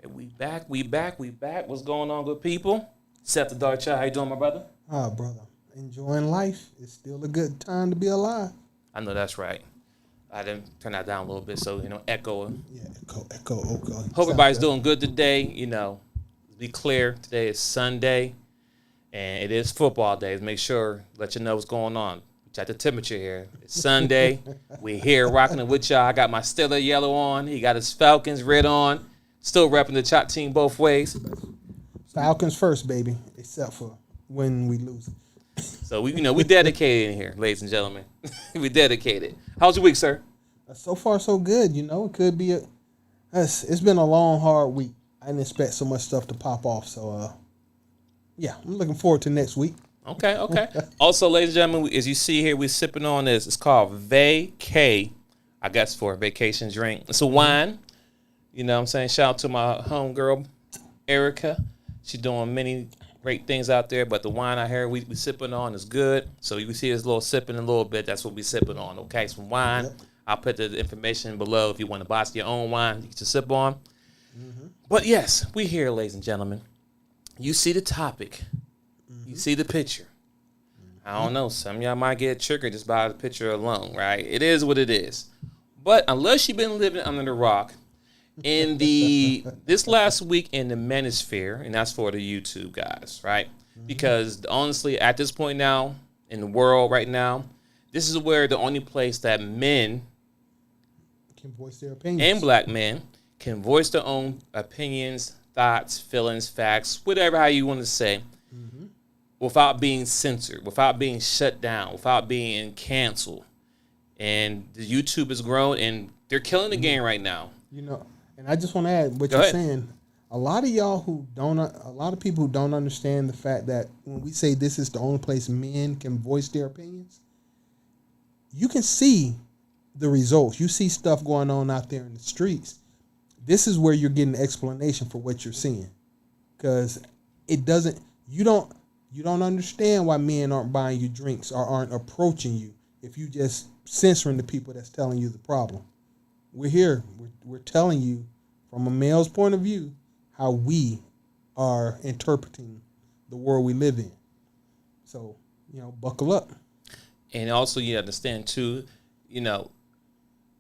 We back. What's going on, good people? Except the DaChop. How you doing, my brother? Brother, enjoying life. It's still a good time to be alive. I know that's right. I didn't turn that down a little bit, so echo. Yeah, echo. Hope everybody's doing good today. Be clear. Today is Sunday, and it is football day. Make sure, let you know what's going on. Check the temperature here. It's Sunday. We here rocking it with y'all. I got my Steeler yellow on. He got his Falcons red on. Still repping the Chop team both ways. Falcons first, baby, except for when we lose. So we dedicated in here, ladies and gentlemen. We dedicated. How's your week, sir? So far, so good. It could be it's been a long, hard week. I didn't expect so much stuff to pop off. So, yeah, I'm looking forward to next week. Okay. Also, ladies and gentlemen, as you see here, we're sipping on this. It's called Vacay, I guess, for a vacation drink. It's a wine. You know what I'm saying? Shout out to my homegirl, Erika. She's doing many great things out there, but the wine I hear we sipping on is good. So you can see this little sipping a little bit. That's what we sipping on, okay? Some wine. Yep. I'll put the information below if you want to buy your own wine you can sip on. Mm-hmm. But yes, we here, ladies and gentlemen. You see the topic. You see the picture. I don't know. Some of y'all might get triggered just by the picture alone, right? It is what it is. But unless you've been living under the rock, in this last week in the manosphere, and that's for the YouTube guys, right? Mm-hmm. Because honestly, at this point now, in the world right now, this is where the only place that men can voice their opinions. And black men can voice their own opinions, thoughts, feelings, facts, whatever how you want to say. Mm-hmm. Without being censored, without being shut down, without being canceled. And the YouTube has grown, and they're killing the game right now. And I just want to add what you're saying. A lot of people who don't understand the fact that when we say this is the only place men can voice their opinions, you can see the results. You see stuff going on out there in the streets. This is where you're getting the explanation for what you're seeing. Because you don't understand why men aren't buying you drinks or aren't approaching you if you just censoring the people that's telling you the problem. We're here. We're telling you from a male's point of view how we are interpreting the world we live in. So, buckle up. And also you understand too,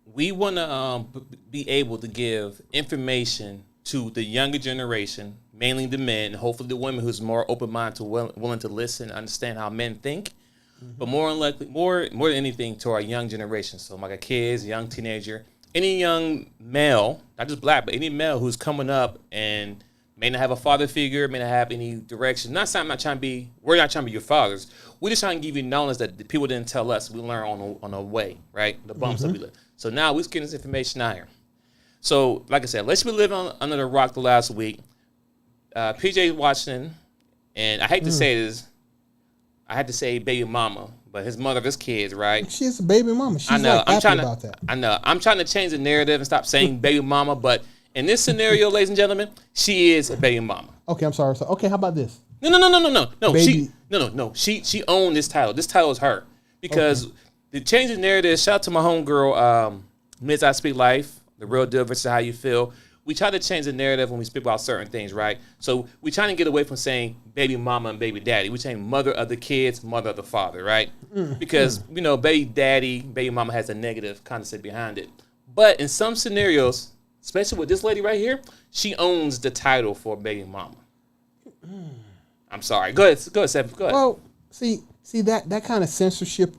we want to be able to give information to the younger generation, mainly the men, hopefully the women who's more open-minded to willing to listen, understand how men think, but more than anything to our young generation. So like a kids, young teenager, any young male, not just black, but any male who's coming up and may not have a father figure, may not have any direction. We're not trying to be your fathers. We're just trying to give you knowledge that the people didn't tell us. We learn on the way, right? The bumps that we live. So now we're getting this information out here. So, like I said, let's be living under the rock the last week. PJ Washington, and I hate to say this, I had to say baby mama, but his mother of his kids, right? She's a baby mama. She's happy about that. I know. I'm trying to change the narrative and stop saying baby mama, but in this scenario, ladies and gentlemen, she is a baby mama. Okay, I'm sorry. Okay, how about this? No. She owned this title. This title is her. Because the change of narrative, shout out to my homegirl, Miss I Speak Life, the real deal versus how you feel. We try to change the narrative when we speak about certain things, right? So we trying to get away from saying baby mama and baby daddy. We're saying mother of the kids, mother of the father, right? Because, baby daddy, baby mama has a negative concept behind it. But in some scenarios, especially with this lady right here, she owns the title for baby mama. I'm sorry. Go ahead, Seth. Go ahead. Well, see that kind of censorship,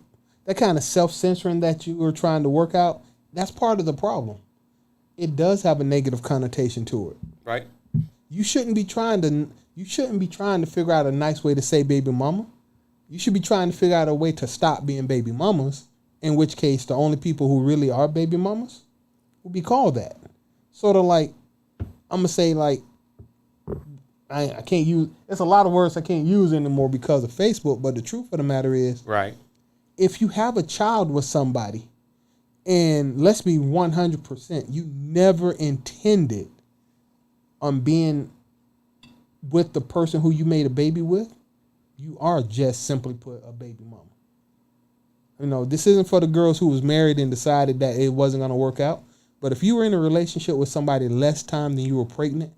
that kind of self-censoring that you were trying to work out, that's part of the problem. It does have a negative connotation to it. Right. You shouldn't be trying to figure out a nice way to say baby mama. You should be trying to figure out a way to stop being baby mamas, in which case the only people who really are baby mamas will be called that. Sort of like, I'm going to say like, I can't use, it's a lot of words I can't use anymore because of Facebook, but the truth of the matter is, right, if you have a child with somebody, and let's be 100%, you never intended on being with the person who you made a baby with, you are just simply put a baby mama. This isn't for the girls who was married and decided that it wasn't going to work out. But if you were in a relationship with somebody less time than you were pregnant,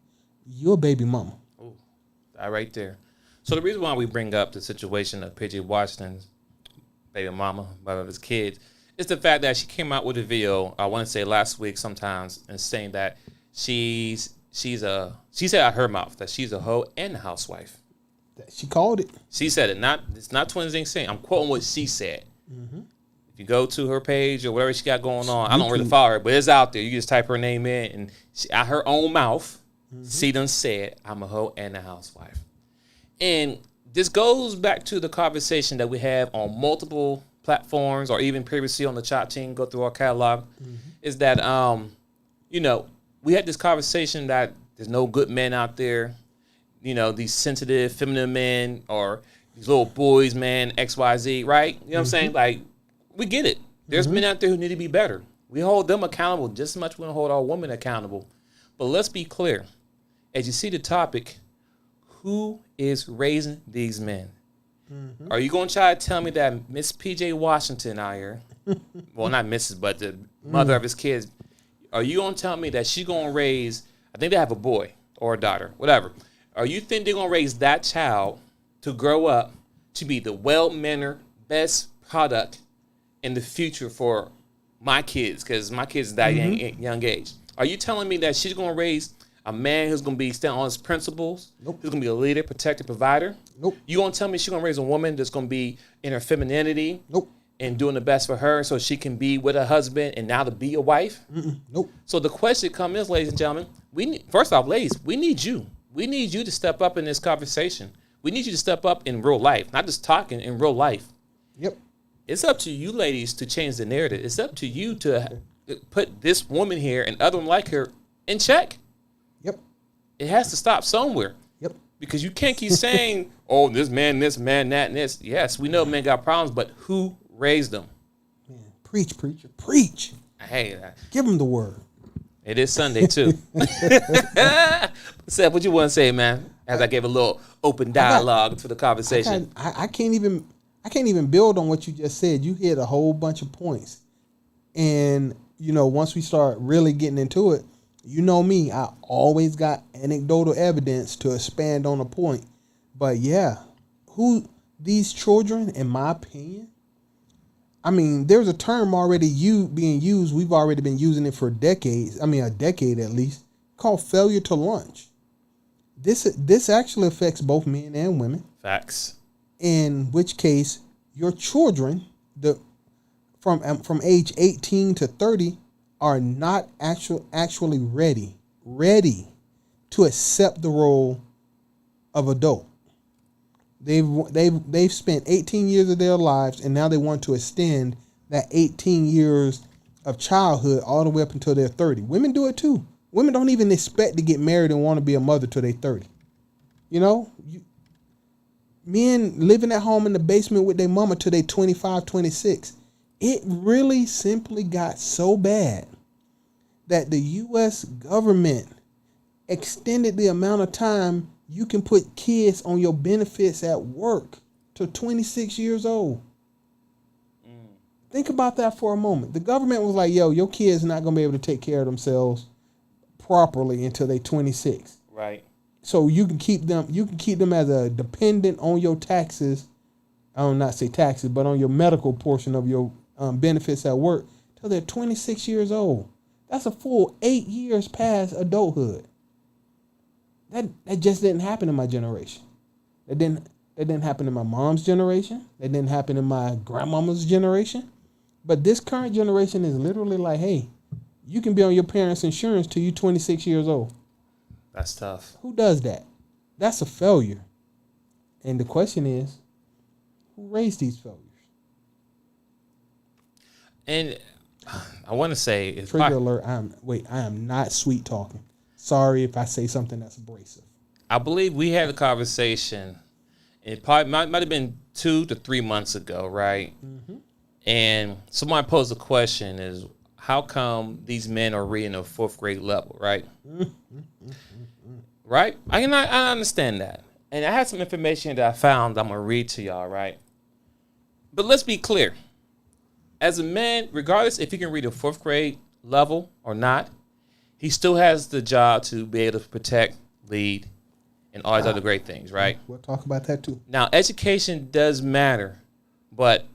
you're a baby mama. Ooh, that right there. So the reason why we bring up the situation of PJ Washington's baby mama, one of his kids, is the fact that she came out with a video, I want to say last week sometimes, and saying that she said out her mouth that she's a hoe and a housewife. She called it. She said it. It's not twinsinc saying. I'm quoting what she said. Mm-hmm. If you go to her page or whatever she got going on, I don't really follow her, but it's out there. You just type her name in, and out her own mouth, she done said, I'm a hoe and a housewife. And this goes back to the conversation that we have on multiple platforms or even previously on the Chop Team, go through our catalog, is that, we had this conversation that there's no good men out there, these sensitive, feminine men or these little boys, man, XYZ, right? You know what I'm saying? Like, we get it. There's men out there who need to be better. We hold them accountable just as much as we hold our women accountable. But let's be clear. As you see the topic, who is raising these men? Are you going to try to tell me that Miss P.J. Washington out here, well, not Mrs., but the mother of his kids, are you going to tell me that she's going to raise, I think they have a boy or a daughter, whatever. Are you think they're going to raise that child to grow up to be the well-mannered, best product in the future for my kids? Because my kids is that young age. Are you telling me that she's going to raise a man who's going to be standing on his principles, who's going to be a leader, protector, provider? You going to tell me she's going to raise a woman that's going to be in her femininity and doing the best for her so she can be with her husband and now to be a wife? So the question comes is, ladies and gentlemen, first off, ladies, we need you. We need you to step up in this conversation. We need you to step up in real life, not just talking, in real life. It's up to you, ladies, to change the narrative. It's up to you to put this woman here and other women like her in check. It has to stop somewhere. Because you can't keep saying, oh, this man, that, and this. Yes, we know men got problems, but who raised them? Man, preach, preacher, preach. Hey, give them the word. It is Sunday too. Seth, what you want to say, man? As I gave a little open dialogue to the conversation. I can't even build on what you just said. You hit a whole bunch of points, and once we start really getting into it, me, I always got anecdotal evidence to expand on a point. But yeah, who these children, in my opinion, I mean, there's a term already being used. We've already been using it for decades. I mean, a decade at least, called failure to launch. This actually affects both men and women. Facts. In which case, your children, from age 18 to 30, are not actually ready to accept the role of adult. They've spent 18 years of their lives, and now they want to extend that 18 years of childhood all the way up until they're 30. Women do it too. Women don't even expect to get married and want to be a mother till they're 30. Men living at home in the basement with their mama till they 25, 26. It really simply got so bad that the U.S. government extended the amount of time you can put kids on your benefits at work to 26 years old. Think about that for a moment. The government was like, yo, your kid's not going to be able to take care of themselves properly until they're 26. Right. So you can keep them as a dependent on your taxes. I don't not say taxes, but on your medical portion of your benefits at work till they're 26 years old. That's a full 8 years past adulthood. That just didn't happen in my generation. That didn't happen in my mom's generation. That didn't happen in my grandmama's generation. But this current generation is literally like, hey, you can be on your parents' insurance till you're 26 years old. That's tough. Who does that? That's a failure. And the question is, who raised these failures? And I want to say, trigger alert. I am not sweet talking. Sorry if I say something that's abrasive. I believe we had a conversation. It probably might have been 2 to 3 months ago, right? Mm-hmm. And somebody posed a question: is how come these men are reading a 4th grade level, right? Right? I understand that, and I had some information that I found. I'm gonna read to y'all, right? But let's be clear. As a man, regardless if he can read a 4th grade level or not, he still has the job to be able to protect lead, and all these other great things, right? We'll talk about that too. Now, education does matter, but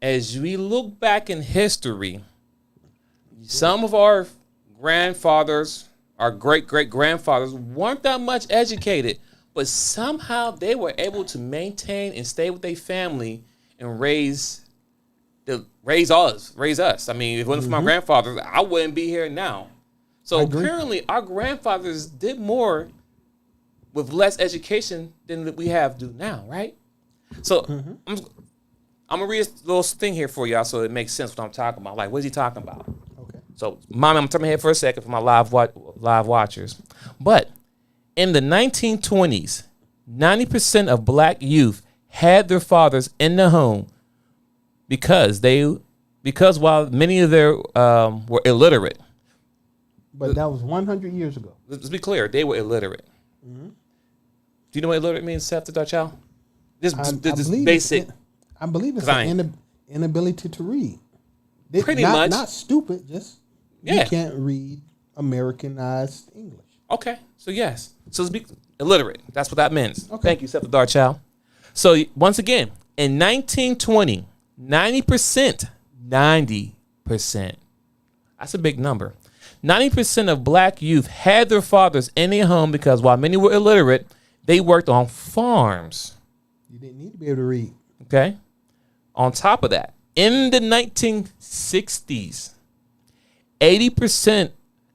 as we look back in history, some of our grandfathers, our great-great-grandfathers weren't that much educated, but somehow they were able to maintain and stay with their family and raise us. I mean, if it wasn't for my grandfathers, I wouldn't be here now. So apparently our grandfathers did more with less education than we have do now, right? So I'm gonna read a little thing here for y'all so it makes sense what I'm talking about. Like, what is he talking about? Okay. So, Mom, I'm turning my head for a second for my live watchers. But in the 1920s, 90% of black youth had their fathers in the home because while many of their were illiterate. But that was 100 years ago. Let's be clear, they were illiterate. Do you know what illiterate means, Seth, to our child? This basic. I believe it's an inability to read. Pretty much. Not stupid, just you can't read Americanized English. Okay, so yes. So let's be illiterate. That's what that means. Okay. Thank you, Seth, the Dark Child. So once again, in 1920, 90%, that's a big number. 90% of black youth had their fathers in their home because while many were illiterate, they worked on farms. You didn't need to be able to read. Okay. On top of that, in the 1960s, 80%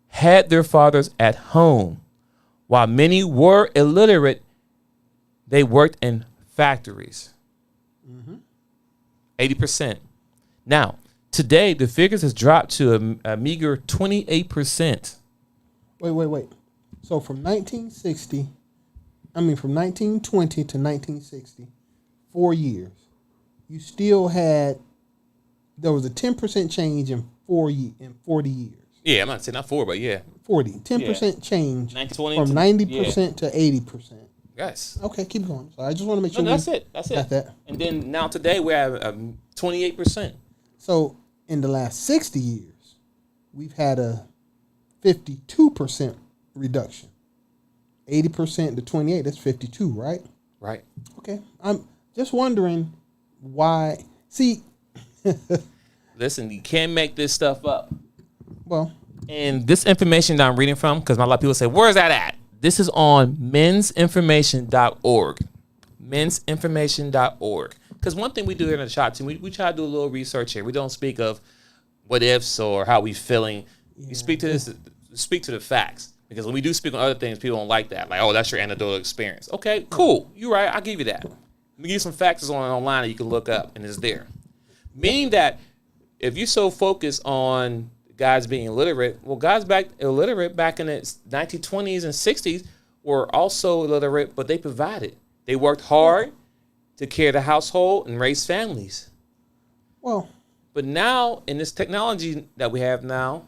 had their fathers at home. While many were illiterate, they worked in factories. 80%. Now, today, the figures has dropped to a meager 28%. Wait. So from 1920 to 1960, 4 years, you still had, there was a 10% change in 40 years. Yeah, I'm not saying not 4, but yeah. 10% change from 90% to 80%. Yes. Okay, keep going. So I just want to make sure. No, that's it. That's it. That. And then now today we have 28%. So in the last 60 years, we've had a 52% reduction. 80% to 28, that's 52, right? Right. Okay. I'm just wondering why. See. Listen, you can't make this stuff up. Well. And this information that I'm reading from, because a lot of people say, where's that at? This is on mensinformation.org. Mensinformation.org. Because one thing we do here in the shop team, we try to do a little research here. We don't speak of what ifs or how we feeling. Yeah. We speak to the facts. Because when we do speak on other things, people don't like that. Like, oh, that's your anecdotal experience. Okay, cool. You're right. I'll give you that. Let me give you some facts online that you can look up, and it's there. Meaning that if you're so focused on guys being illiterate, well, guys illiterate back in the 1920s and 60s were also illiterate, but they provided. They worked hard to care the household and raise families. Well, but now in this technology that we have now,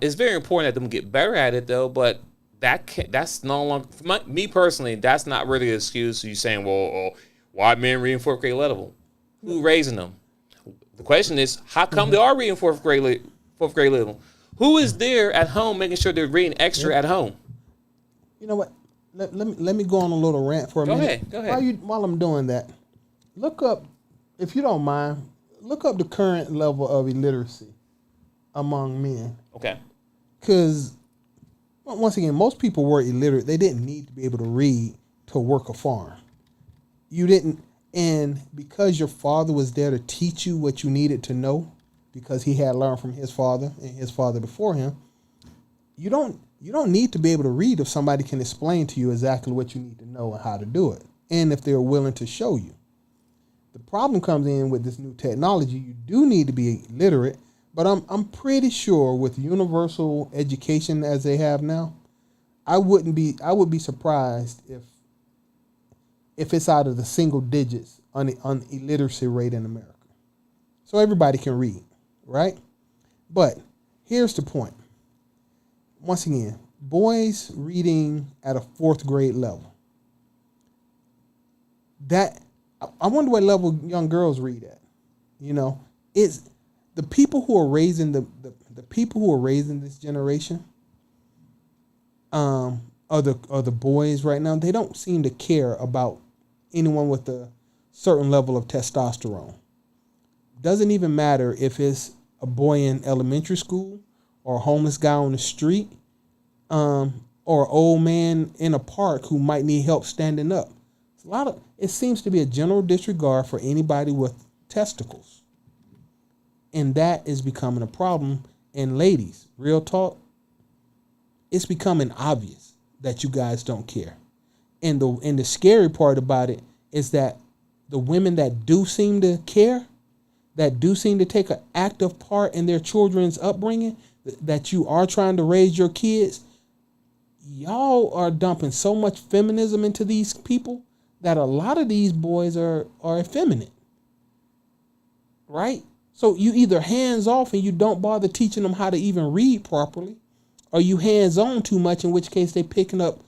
it's very important that them get better at it, though. But that's no longer, for me personally, that's not really an excuse. You saying, well, why men reading fourth grade level? Who raising them? The question is, how come they are reading fourth grade level? Who is there at home making sure they're reading extra at home? You know what? Let me go on a little rant for a minute. Go ahead. While I'm doing that, look up, if you don't mind, look up the current level of illiteracy among men. Okay. Because, once again, most people were illiterate. They didn't need to be able to read to work a farm. You didn't. And because your father was there to teach you what you needed to know, because he had learned from his father and his father before him, you don't need to be able to read if somebody can explain to you exactly what you need to know and how to do it, and if they're willing to show you. The problem comes in with this new technology. You do need to be literate, but I'm pretty sure with universal education as they have now, I would be surprised if it's out of the single digits on illiteracy rate in America. So everybody can read, right? But here's the point. Once again, boys reading at a fourth grade level. That, I wonder what level young girls read at. You know, it's the people who are raising the people who are raising this generation. other boys right now, they don't seem to care about anyone with a certain level of testosterone. Doesn't even matter if it's a boy in elementary school or a homeless guy on the street, or an old man in a park who might need help standing up. It seems to be a general disregard for anybody with testicles. And that is becoming a problem. And ladies, real talk, it's becoming obvious that you guys don't care. And the scary part about it is that the women that do seem to care, that do seem to take an active part in their children's upbringing, that you are trying to raise your kids, y'all are dumping so much feminism into these people that a lot of these boys are effeminate. Right? So you either hands off and you don't bother teaching them how to even read properly, or you hands on too much, in which case they picking up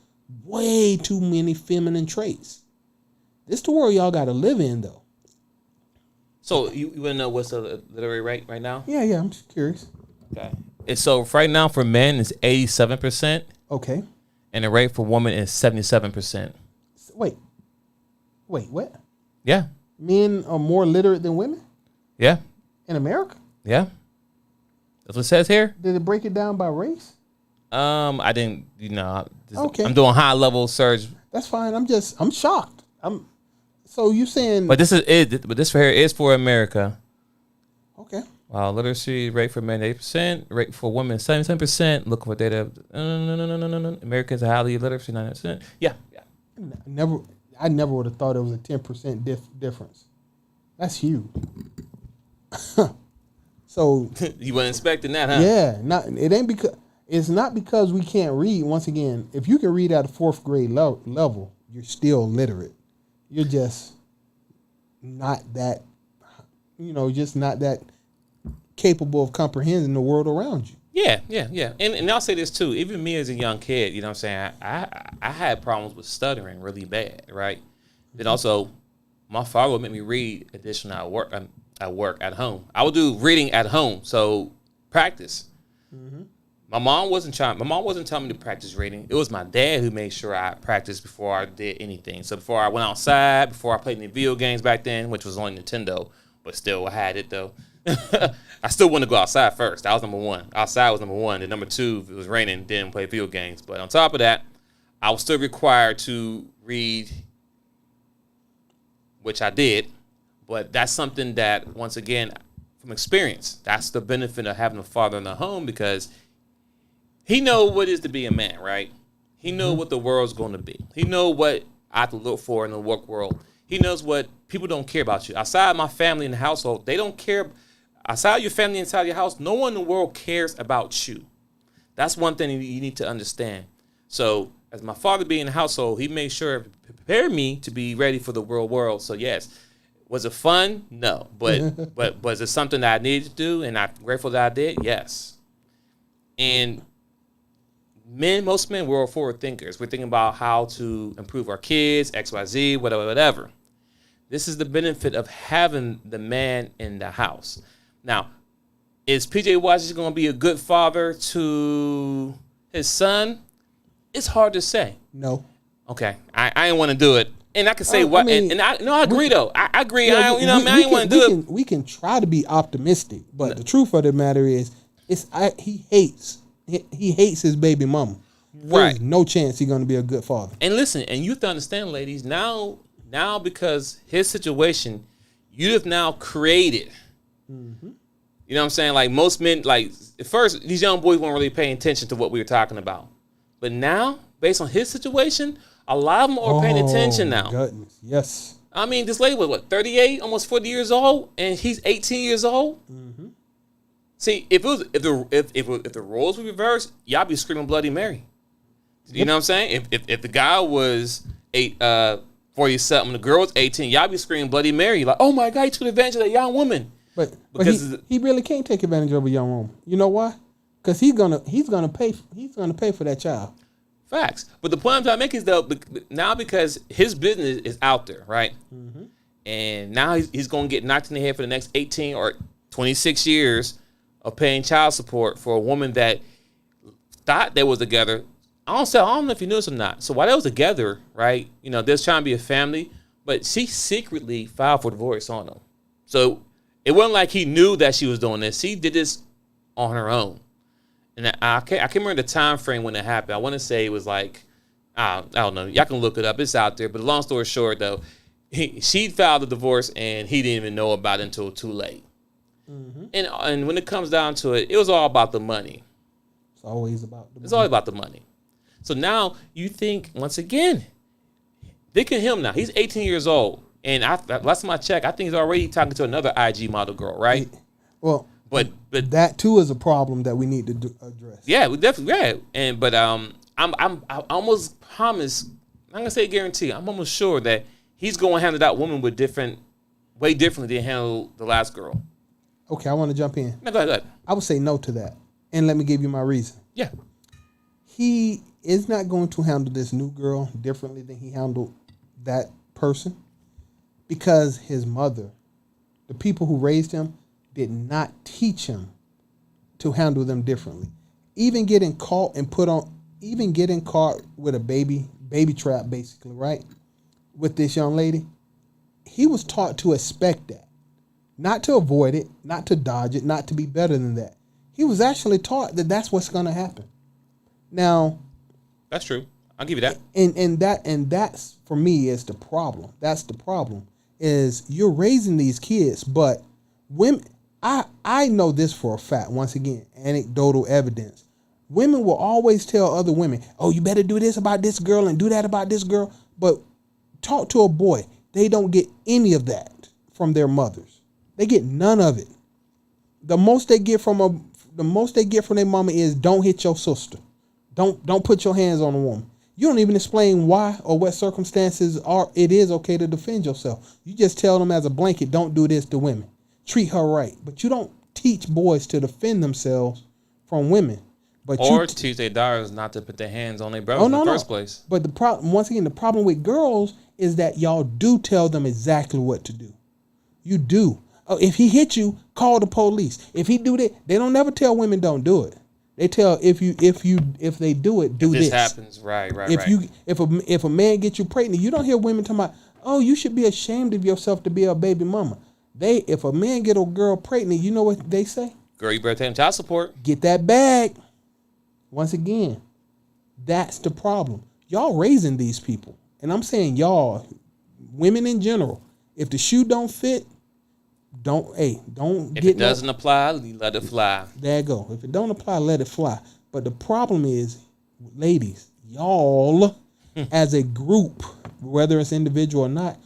way too many feminine traits. This the world y'all got to live in, though. So you want to know what's the literary rate right now? Yeah, I'm just curious. Okay. So right now for men is 87%. Okay. And the rate for women is 77%. Wait, what? Yeah. Men are more literate than women? Yeah. In America? Yeah. That's what it says here. Did it break it down by race? I didn't, Okay. I'm doing high level search. That's fine. I'm shocked. So you saying? But this is it. But this for here is for America. Okay. Wow, literacy rate for men 8%, rate for women 77%. Look for data. No. Americans are highly literacy 9%. Yeah. I never would have thought it was a 10% difference. That's huge. So you weren't expecting that, huh? Yeah, it's not because we can't read. Once again, if you can read at a fourth grade level, you're still literate. You're just not that, just not that capable of comprehending the world around you. Yeah. And I'll say this too. Even me as a young kid, you know what I'm saying? I had problems with stuttering really bad, right? Then also, my father would make me read additional at home. I would do reading at home, so practice. Mm-hmm. My mom wasn't telling me to practice reading. It was my dad who made sure I practiced before I did anything. So before I went outside, before I played any video games back then, which was only Nintendo, but still I had it though. I still wanted to go outside first. That was number one. Outside was number one. And number two, if it was raining, didn't play video games. But on top of that, I was still required to read, which I did. But that's something that, once again, from experience, that's the benefit of having a father in the home, because he knows what it is to be a man, right? He knows what the world's going to be. He knows what I have to look for in the work world. He knows what people don't care about you. Outside my family and the household, they don't care. Outside your family, inside your house, no one in the world cares about you. That's one thing you need to understand. So as my father being in the household, he made sure to prepare me to be ready for the real world. So yes, was it fun? No. But was it something that I needed to do and I'm grateful that I did? Yes. And most men, we're forward thinkers. We're thinking about how to improve our kids, XYZ, whatever. This is the benefit of having the man in the house. Now, is PJ Washington going to be a good father to his son? It's hard to say. No. Okay. I didn't want to do it. And I can say what, I agree though. I agree. Yeah, I didn't want to do it. We can try to be optimistic, but the truth of the matter is, he hates his baby mama. Right. There's no chance he's going to be a good father. And listen, and you have to understand, ladies, now because his situation, you have now created. Mm-hmm. You know what I'm saying? Like most men, like at first, these young boys weren't really paying attention to what we were talking about. But now, based on his situation, a lot of them are paying attention now. Goodness. Yes. I mean, this lady was 38, almost 40 years old, and he's 18 years old. Mm-hmm. See, if the roles were reversed, y'all be screaming Bloody Mary. You know what I'm saying? If the guy was 40-something, the girl was 18, y'all be screaming Bloody Mary, like, oh my God, he took advantage of that young woman. But he really can't take advantage of a young woman. You know why? Because he's gonna pay for that child. Facts. But the point I'm trying to make is though, now because his business is out there, right? Mm-hmm. And now he's going to get knocked in the head for the next 18 or 26 years of paying child support for a woman that thought they was together I don't know if you knew this or not. So while they was together, right, you know, they're trying to be a family, but she secretly filed for divorce on him. So it wasn't like he knew that she was doing this. She did this on her own. And I can't remember the time frame when it happened. I want to say it was like, I don't know. Y'all can look it up. It's out there. But long story short, though, she filed the divorce, and he didn't even know about it until too late. Mm-hmm. And when it comes down to it, it was all about the money. It's always about the money. It's always about the money. So now you think, once again, look at him now. He's 18 years old. And last time I checked, I think he's already talking to another IG model girl, right? Well, but that too is a problem that we need to address. Yeah, we definitely. Yeah, I almost promise. I'm gonna say guarantee. I'm almost sure that he's going to handle that woman way differently than handle the last girl. Okay, I want to jump in. No, go ahead. I would say no to that, and let me give you my reason. Yeah, he is not going to handle this new girl differently than he handled that person, because his mother, the people who raised him, did not teach him to handle them differently. Even getting caught with a baby trap, basically, right? With this young lady, he was taught to expect that. Not to avoid it, not to dodge it, not to be better than that. He was actually taught that that's what's going to happen. Now, that's true. I'll give you that. And that's, for me, is the problem. That's the problem, is you're raising these kids, but women, I know this for a fact, once again, anecdotal evidence. Women will always tell other women, oh, you better do this about this girl and do that about this girl. But talk to a boy. They don't get any of that from their mothers. They get none of it. The most they get from their mama is, don't hit your sister. Don't put your hands on a woman. You don't even explain why or what circumstances it is okay to defend yourself. You just tell them as a blanket, don't do this to women. Treat her right. But you don't teach boys to defend themselves from women. Or teach their daughters not to put their hands on their brothers in the first place. But the problem with girls is that y'all do tell them exactly what to do. You do. If he hit you, call the police. If he do that, they don't never tell women don't do it. They tell if they do it, do this. This happens, right. If a man gets you pregnant, you don't hear women talking about, oh, you should be ashamed of yourself to be a baby mama. If a man get a girl pregnant, you know what they say? Girl, you better take child support. Get that bag. Once again, that's the problem. Y'all raising these people. And I'm saying y'all, women in general, if the shoe don't fit, don't If it doesn't apply, let it fly. There you go. If it don't apply, let it fly. But the problem is, ladies, y'all, as a group, whether it's individual or not,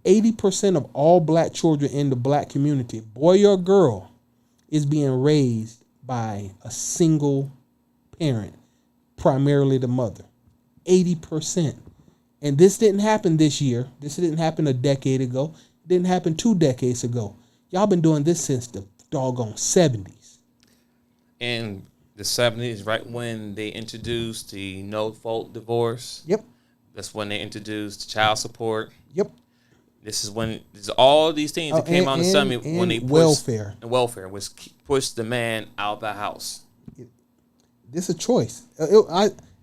80% of all black children in the black community, boy or girl, is being raised by a single parent, primarily the mother. 80%. And this didn't happen this year. This didn't happen a decade ago. It didn't happen 2 decades ago. Y'all been doing this since the doggone 70s. In the 70s, right when they introduced the no-fault divorce. Yep. That's when they introduced child support. Yep. This is all these things that came out in the summit when they pushed welfare was pushed the man out of the house. This is a choice.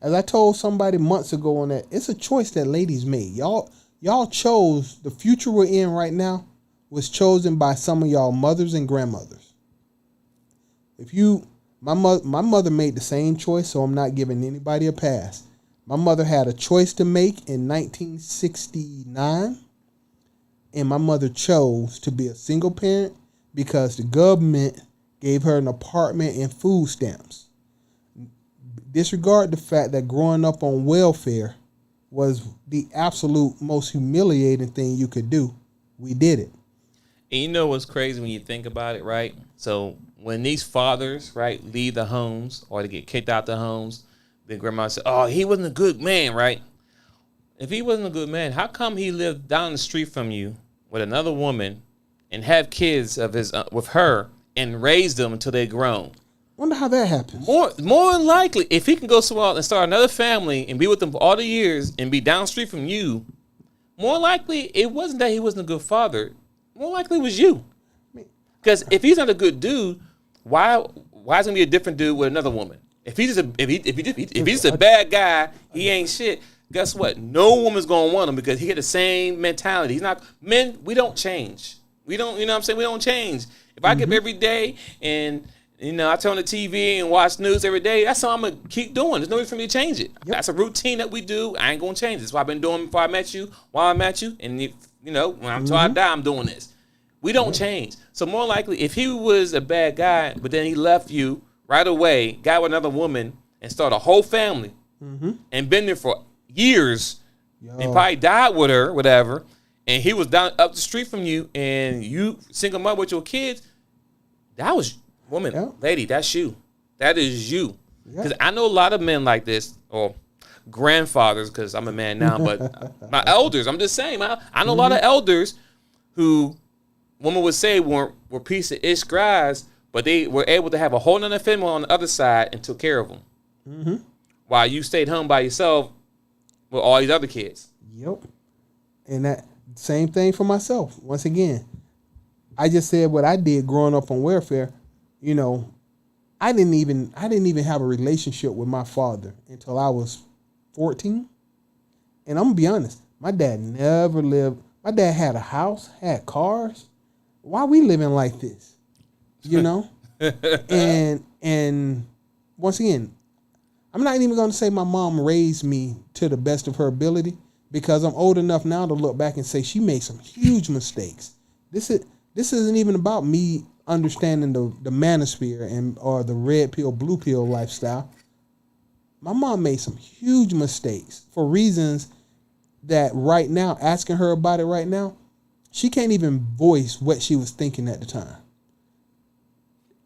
As I told somebody months ago on that, it's a choice that ladies made. Y'all chose the future we're in right now was chosen by some of y'all mothers and grandmothers. My mother made the same choice, so I'm not giving anybody a pass. My mother had a choice to make in 1969. And my mother chose to be a single parent because the government gave her an apartment and food stamps. Disregard the fact that growing up on welfare was the absolute most humiliating thing you could do. We did it. And you know what's crazy when you think about it, right? So when these fathers, right, leave the homes or they get kicked out the homes, then grandma said, oh, he wasn't a good man, right? If he wasn't a good man, how come he lived down the street from you with another woman and have kids of his with her and raise them until they're grown? Wonder how that happens. More than likely, if he can go somewhere else and start another family and be with them for all the years and be down the street from you, more likely it wasn't that he wasn't a good father. More likely it was you. Because if he's not a good dude, why is it gonna be a different dude with another woman? If he's just a bad guy, he ain't shit. Guess what? No woman's gonna want him because he got the same mentality. He's not men. We don't change. We don't. You know what I'm saying? We don't change. If I get up every day and I turn on the TV and watch news every day, that's something I'm gonna keep doing. There's no reason for me to change it. Yep. That's a routine that we do. I ain't gonna change it. That's what I've been doing before I met you. While I met you, and until I die, I'm doing this. We don't change. So more likely, if he was a bad guy, but then he left you right away, got with another woman, and started a whole family, and been there for years, and probably died with her, whatever, and he was down up the street from you, and you single mother with your kids, that was lady, that's you. That is you. Because I know a lot of men like this, or grandfathers, because I'm a man now, but my elders, I'm just saying, I know a lot of elders who women would say were piece of ish guys, but they were able to have a whole nother family on the other side and took care of them. While you stayed home by yourself with all these other kids. Yep. And that same thing for myself. Once again, I just said what I did growing up on welfare. I didn't even have a relationship with my father until I was 14. And I'm gonna be honest, my dad never lived. My dad had a house, had cars. Why we living like this? And once again, I'm not even going to say my mom raised me to the best of her ability, because I'm old enough now to look back and say she made some huge mistakes. This isn't even about me understanding the manosphere or the red pill, blue pill lifestyle. My mom made some huge mistakes for reasons that right now, asking her about it right now, she can't even voice what she was thinking at the time.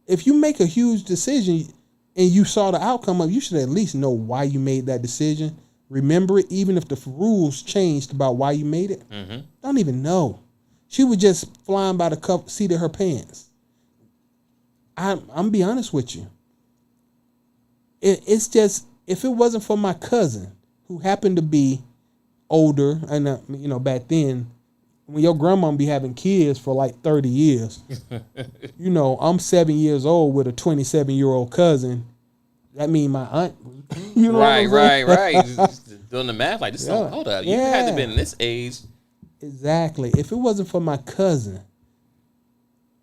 If you make a huge decision and you saw the outcome of it, you should at least know why you made that decision. Remember it, even if the rules changed about why you made it. Don't even know. She was just flying by the seat of her pants. I'm be honest with you. It's just, if it wasn't for my cousin, who happened to be older, and back then, when your grandma be having kids for like 30 years, I'm 7 years old with a 27-year-old cousin. That mean my aunt. Right. Just doing the math like this. Hold up, you had to have been this age. Exactly. If it wasn't for my cousin,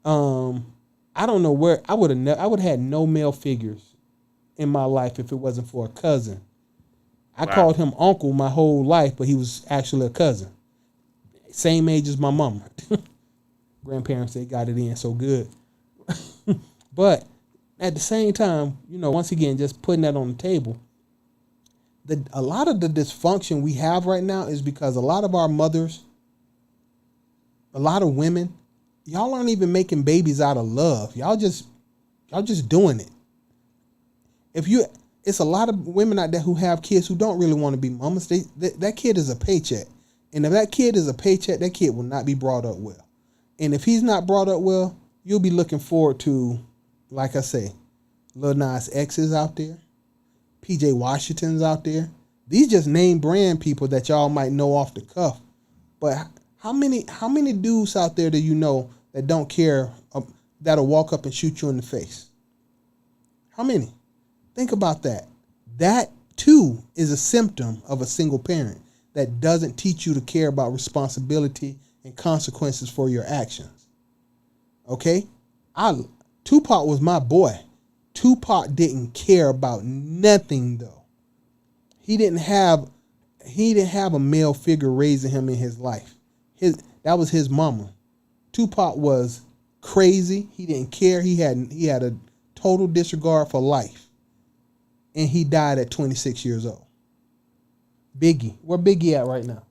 I don't know where I would have had no male figures in my life if it wasn't for a cousin. I called him uncle my whole life, but he was actually a cousin. Same age as my mama. Grandparents, they got it in so good. But at the same time, once again, just putting that on the table, a lot of the dysfunction we have right now is because a lot of our mothers, a lot of women, y'all aren't even making babies out of love. Y'all just doing it. It's a lot of women out there who have kids who don't really want to be mamas. That kid is a paycheck. And if that kid is a paycheck, that kid will not be brought up well. And if he's not brought up well, you'll be looking forward to, like I say, Lil Nas X's out there, PJ Washington's out there. These just name brand people that y'all might know off the cuff. But how many dudes out there do you know that don't care, that'll walk up and shoot you in the face? How many? Think about that. That, too, is a symptom of a single parent that doesn't teach you to care about responsibility and consequences for your actions. Okay? Tupac was my boy. Tupac didn't care about nothing, though. He didn't have a male figure raising him in his life. That was his mama. Tupac was crazy. He didn't care. He had a total disregard for life. And he died at 26 years old. Biggie. Where Biggie at right now?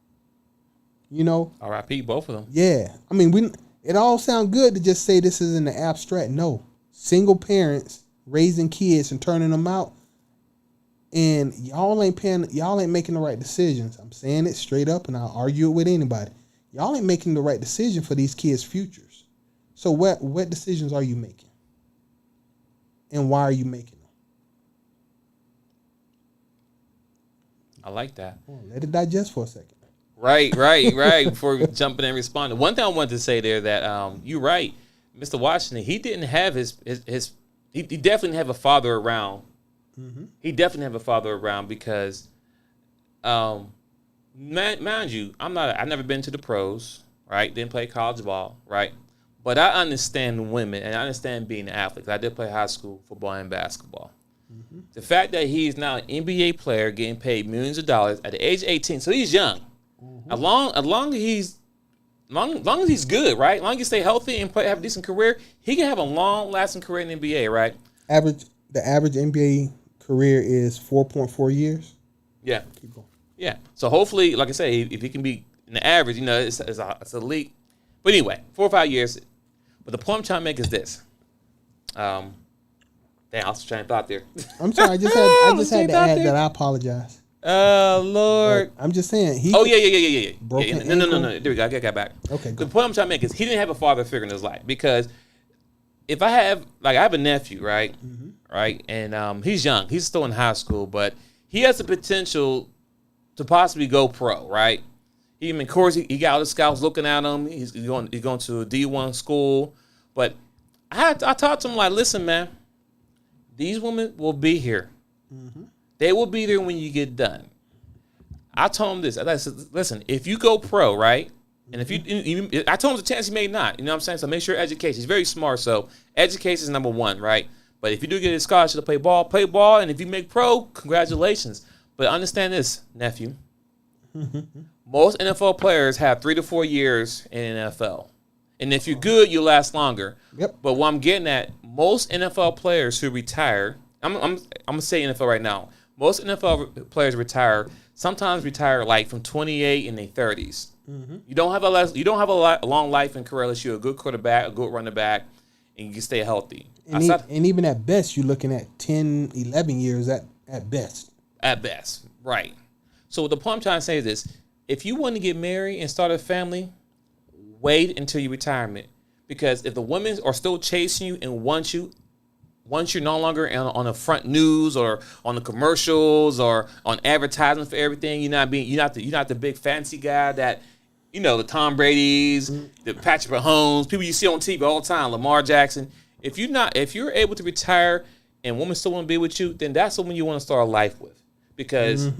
R.I.P. both of them. Yeah. I mean, it all sounds good to just say this is in the abstract. No. Single parents raising kids and turning them out. And y'all ain't making the right decisions. I'm saying it straight up, and I'll argue it with anybody. Y'all ain't making the right decision for these kids' futures. So what decisions are you making? And why are you making them? I like that. Let it digest for a second. Right. Before we jump in and respond. One thing I wanted to say there that you're right, Mr. Washington, he didn't have he definitely didn't have a father around He definitely have a father around because, mind you, I've never been to the pros, right? Didn't play college ball, right? But I understand women and I understand being an athlete. I did play high school football and basketball. The fact that he's now an NBA player getting paid millions of dollars at the age of 18, so he's young. As long as he's good, right? As long as he stay healthy and have a decent career, he can have a long-lasting career in the NBA, right? The average NBA career is 4.4 years. Yeah. Keep going. Yeah. So hopefully, like I say, if he can be in the average, it's elite. But anyway, 4 or 5 years. But the point I'm trying to make is this. Damn, I was trying to thought there. I'm sorry. I just had to add that. I apologize. Oh, Lord. I'm just saying. Yeah. Broken No. There we go. I got back. Okay, The point I'm trying to make is he didn't have a father figure in his life. Because if I have a nephew, right? Right? And he's young. He's still in high school. But he has the potential to possibly go pro, right? Of course, he got all the scouts looking at him. He's going to a D1 school. But I talked to him like, listen, man, these women will be here. They will be there when you get done. I told him this. I said, listen, if you go pro, right? And if I told him the chance he may not. You know what I'm saying? So make sure education. He's very smart. So education is number one, right? But if you do get a scholarship to play ball. And if you make pro, congratulations. But understand this, nephew. Most NFL players have 3 to 4 years in NFL. And if you're good, you'll last longer. Yep. But what I'm getting at, most NFL players who retire, I'm going to say NFL right now. Most NFL players sometimes retire like from 28 in their 30s. You don't have a long life in career unless you're a good quarterback, a good running back, and you can stay healthy. And even at best, you're looking at 10, 11 years at best. At best, right. So the point I'm trying to say is this. If you want to get married and start a family, wait until your retirement. Because if the women are still chasing you and want you, once you're no longer on the front news or on the commercials or on advertising for everything, you're not the big fancy guy that, the Tom Brady's, the Patrick Mahomes, people you see on TV all the time, Lamar Jackson. If you're able to retire and women still want to be with you, then that's the one you want to start a life with. Because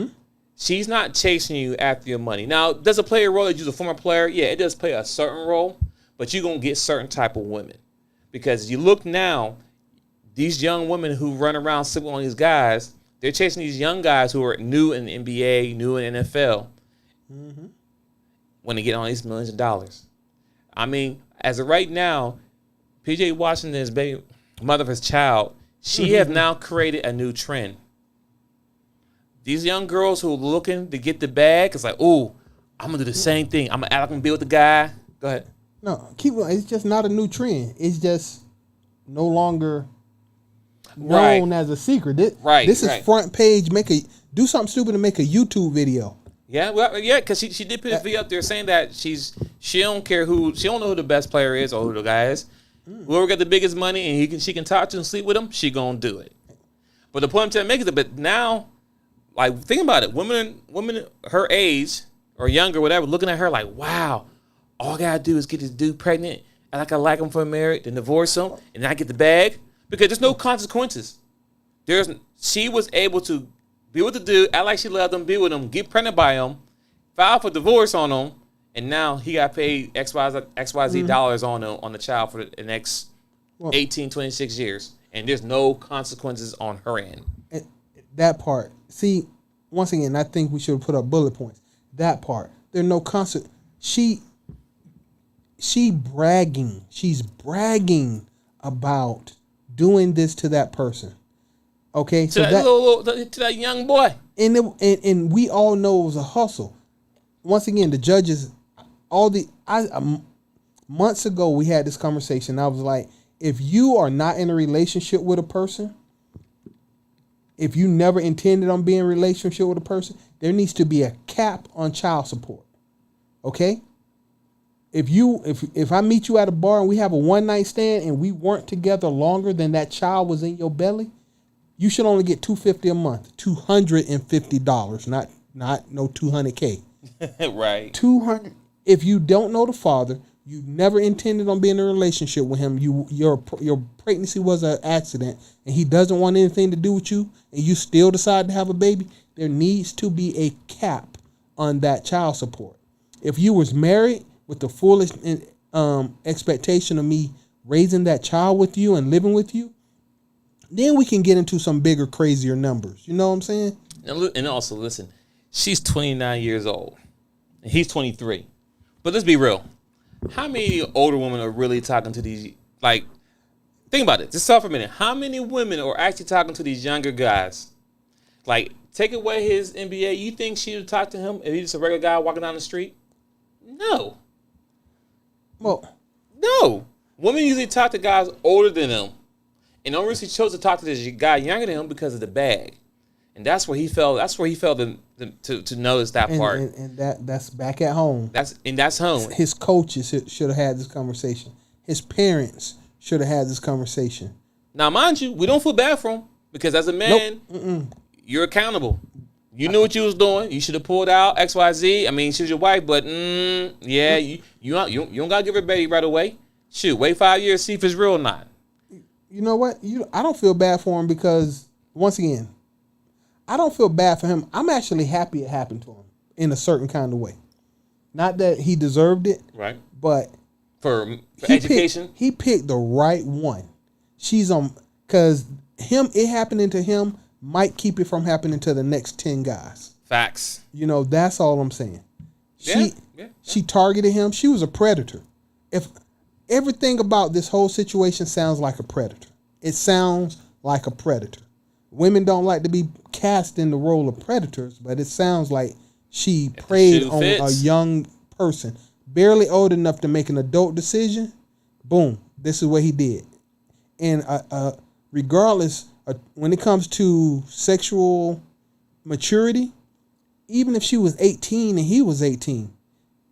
she's not chasing you after your money. Now, does it play a role that you're a former player? Yeah, it does play a certain role, but you're going to get certain type of women. Because you look now, these young women who run around sleeping on these guys, they're chasing these young guys who are new in the NBA, new in the NFL, when they get on these millions of dollars. I mean, as of right now, P.J. Washington is mother of his child. She has now created a new trend. These young girls who are looking to get the bag, it's like, ooh, I'm going to do the same thing. I'm going to be with the guy. Go ahead. No, it's just not a new trend. It's just no longer known as a secret. This is front page. Do something stupid and make a YouTube video. Yeah, because she did put a video up there saying that she don't care she don't know who the best player is or who the guy is. Whoever got the biggest money and she can talk to and sleep with him, she gonna do it. But the point I'm trying to make is that, but now, like, think about it. Women her age or younger, whatever, looking at her like, wow, all I gotta do is get this dude pregnant, and I like him for married, then divorce him, and then I get the bag. Because there's no consequences. She was able to be with the dude, act like she loved him, be with him, get pregnant by him, file for divorce on him, and now he got paid XYZ dollars on the child for the next 18, 26 years. And there's no consequences on her end. That part. See, once again, I think we should put up bullet points. That part. There's no consequence. She's bragging about doing this to that person. Okay? To that young boy. And we all know it was a hustle. Once again, the judges, months ago we had this conversation. I was like, if you are not in a relationship with a person, if you never intended on being in a relationship with a person, there needs to be a cap on child support. Okay? If I meet you at a bar and we have a one night stand and we weren't together longer than that child was in your belly, you should only get $250 a month. $250, not no $200K. Right. $200. If you don't know the father, You never intended on being in a relationship with him. Your pregnancy was an accident, and he doesn't want anything to do with you, and you still decide to have a baby. There needs to be a cap on that child support. If you was married with the fullest expectation of me raising that child with you and living with you, then we can get into some bigger, crazier numbers. You know what I'm saying? And also, listen, she's 29 years old, and he's 23. But let's be real. How many older women are really talking to these, like, think about it. Just stop for a minute. How many women are actually talking to these younger guys? Like, take away his NBA, you think she would talk to him if he's just a regular guy walking down the street? No. Well, no. Women usually talk to guys older than them. And the only reason he chose to talk to this guy younger than him because of the bag. And that's where he felt. That's where he felt to notice that part. And that's back at home. That's home. His coaches should have had this conversation. His parents should have had this conversation. Now, mind you, we don't feel bad for him because as a man, you're accountable. You knew what you was doing. You should have pulled out X, Y, Z. I mean, she's your wife, but yeah, you don't gotta give her a baby right away. Shoot, wait 5 years, see if it's real or not. You know what? I don't feel bad for him because once again, I don't feel bad for him. I'm actually happy it happened to him in a certain kind of way. Not that he deserved it, right? But for education, he picked the right one. She's on because it happening to him might keep it from happening to the next 10 guys. Facts. You know, that's all I'm saying. She targeted him. She was a predator. If everything about this whole situation sounds like a predator, it sounds like a predator. Women don't like to be cast in the role of predators, but it sounds like she preyed on a young person, barely old enough to make an adult decision. Boom, this is what he did. And regardless, when it comes to sexual maturity, even if she was 18 and he was 18,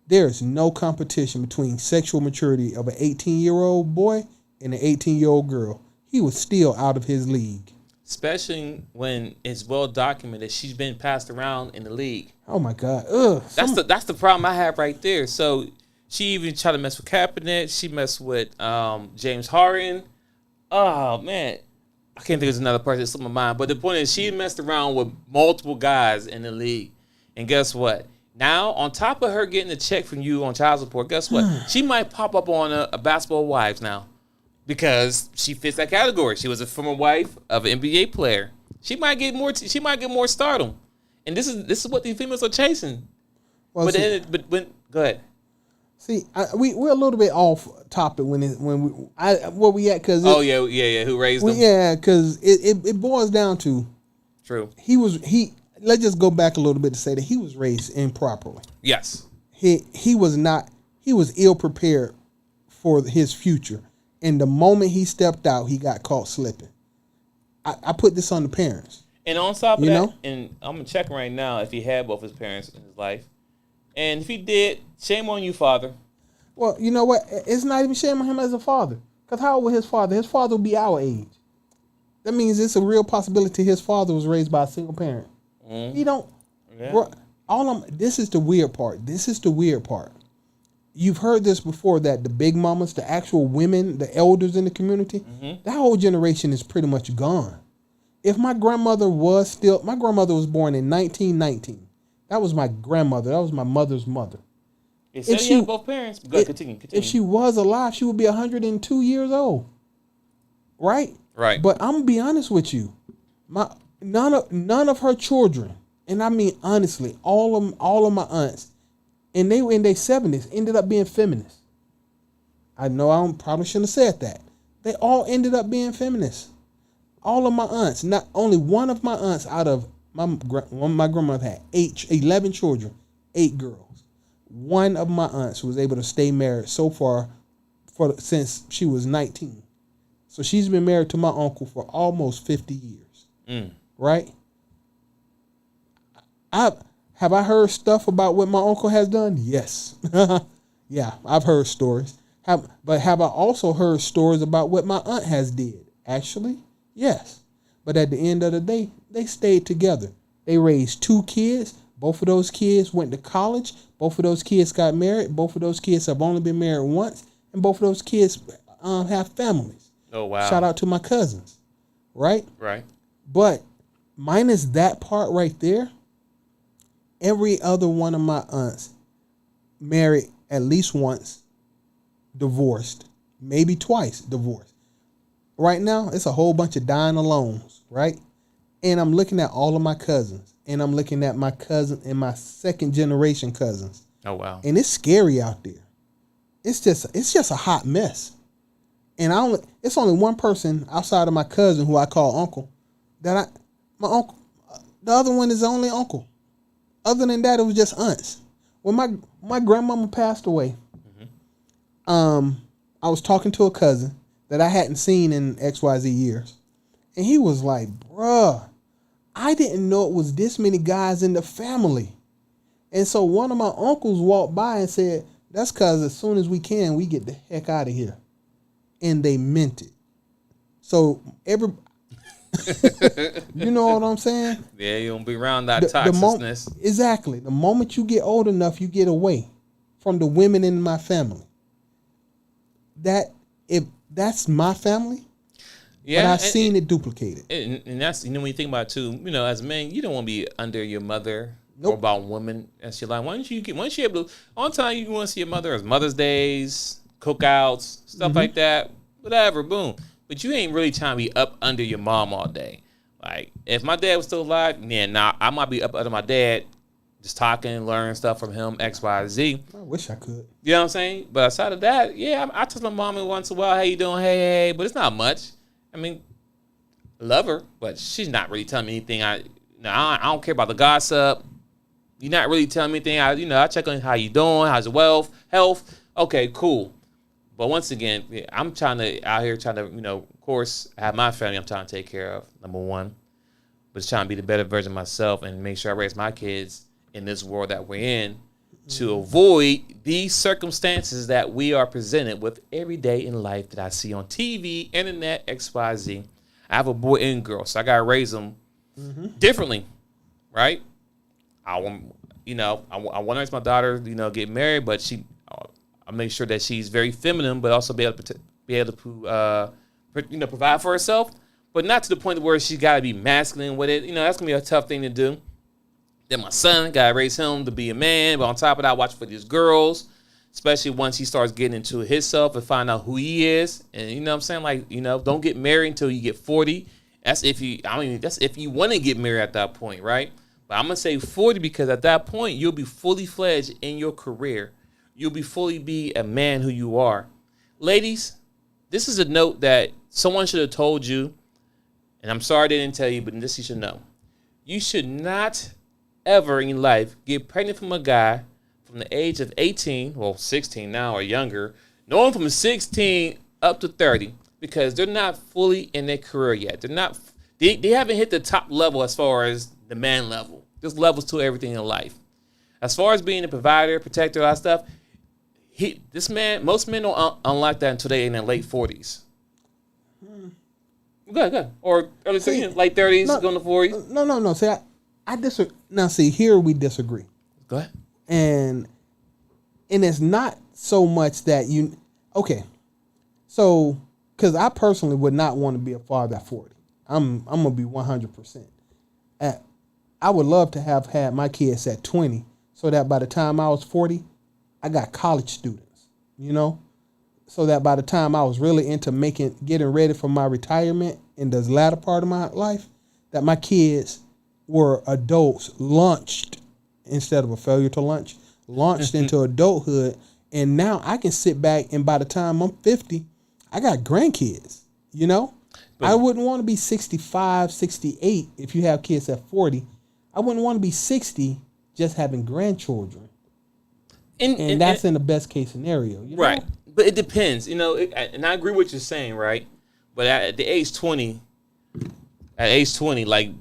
there's no competition between sexual maturity of an 18-year-old boy and an 18-year-old girl. He was still out of his league. Especially when it's well documented she's been passed around in the league. Oh my God! Ugh, that's the problem I have right there. So she even tried to mess with Kaepernick. She messed with James Harden. Oh man, I can't think of another person that slipped my mind. But the point is, she messed around with multiple guys in the league, and guess what? Now, on top of her getting a check from you on child support, guess what? She might pop up on a Basketball Wives now. Because she fits that category. She was a former wife of an NBA player. She might get more. She might get more stardom, and this is what these females are chasing. Well, go ahead. See, we're a little bit off topic where we at because who raised them? Yeah, because it boils down to true. Let's just go back a little bit to say that he was raised improperly. Yes, he was not. He was ill prepared for his future. And the moment he stepped out, he got caught slipping. I put this on the parents. And on top of that, and I'm going to check right now if he had both his parents in his life. And if he did, shame on you, father. Well, you know what? It's not even shame on him as a father. Because how old was his father? His father would be our age. That means it's a real possibility his father was raised by a single parent. He don't. Yeah. This is the weird part. You've heard this before, that the big mamas, the actual women, the elders in the community, that whole generation is pretty much gone. If my grandmother was born in 1919. That was my grandmother. That was my mother's mother. If she had both parents, continue. If she was alive, she would be 102 years old. Right? Right. But I'm gonna be honest with you. None of her children, and I mean honestly, all of my aunts, and they were in their 70s, ended up being feminists. I know I probably shouldn't have said that. They all ended up being feminists. All of my aunts, not only one of my aunts out of my grandmother had 11 children, 8 girls. One of my aunts was able to stay married so far since she was 19. So she's been married to my uncle for almost 50 years. Right? Have I heard stuff about what my uncle has done? Yes. Yeah, I've heard stories. But have I also heard stories about what my aunt has did? Actually, yes. But at the end of the day, they stayed together. They raised 2 kids. Both of those kids went to college. Both of those kids got married. Both of those kids have only been married once. And both of those kids have families. Oh, wow. Shout out to my cousins. Right? Right. But minus that part right there, every other one of my aunts married at least once, divorced, maybe twice divorced. Right now, it's a whole bunch of dying alones, right? And I'm looking at all of my cousins, and I'm looking at my cousin and my second generation cousins. Oh, wow. And it's scary out there. It's just a hot mess. And it's only one person outside of my cousin who I call uncle my uncle. The other one is only uncle. Other than that, it was just aunts. When my grandmama passed away, I was talking to a cousin that I hadn't seen in XYZ years. And he was like, bruh, I didn't know it was this many guys in the family. And so one of my uncles walked by and said, that's because as soon as we can, we get the heck out of here. And they meant it. So you know what I'm saying? Yeah, you don't be around that toxicness. Exactly. The moment you get old enough, you get away from the women in my family. That's my family. Yeah, but I've seen it duplicated. And that's, when you think about it too, as a man, you don't want to be under your mother. Nope. Or about women. That's your life. Once you able to, on time you want to see your mother as Mother's Days, cookouts, stuff like that, whatever, boom. But you ain't really trying to be up under your mom all day. Like, if my dad was still alive, I might be up under my dad, just talking, learning stuff from him, X, Y, Z. I wish I could. You know what I'm saying? But aside of that, yeah, I touch my mom once in a while, how you doing? Hey, but it's not much. I mean, I love her, but she's not really telling me anything. I don't care about the gossip. You're not really telling me anything. I check on how you doing, how's your health. Okay, cool. But once again, I'm out here trying to, of course, have my family I'm trying to take care of, number one. But just trying to be the better version of myself and make sure I raise my kids in this world that we're in to avoid these circumstances that we are presented with every day in life that I see on TV, internet, XYZ. I have a boy and girl, so I got to raise them differently, right? I want to raise my daughter, get married, but I make sure that she's very feminine, but also be able to provide for herself, but not to the point where she's got to be masculine with it. That's gonna be a tough thing to do. Then my son, gotta raise him to be a man, but on top of that, watch for these girls, especially once he starts getting into himself and find out who he is. And you know what I'm saying? Like, don't get married until you get 40. That's if you want to get married at that point, right? But I'm going to say 40 because at that point, you'll be fully fledged in your career. You'll be fully be a man who you are. Ladies, this is a note that someone should have told you, and I'm sorry they didn't tell you, but this you should know. You should not ever in life get pregnant from a guy from the age of 18, 16 now or younger, knowing from 16 up to 30, because they're not fully in their career yet. They haven't hit the top level as far as the man level. There's levels to everything in life. As far as being a provider, protector, all that stuff, most men don't unlock that until they're in their late 40s. Good. Or early 30s, late 30s, going to 40s. No. See, I disagree. Now, see, here we disagree. Go ahead. And it's not so much that so, because I personally would not want to be a father at 40. I'm going to be 100%. I would love to have had my kids at 20 so that by the time I was 40, I got college students, so that by the time I was really into getting ready for my retirement in the latter part of my life, that my kids were adults launched instead of a failure to launch, launched into adulthood. And now I can sit back and by the time I'm 50, I got grandkids, But I wouldn't want to be 65, 68 if you have kids at 40. I wouldn't want to be 60 just having grandchildren. And that's in the best case scenario. Right. But it depends, and I agree with what you're saying, right? But at the age 20, like,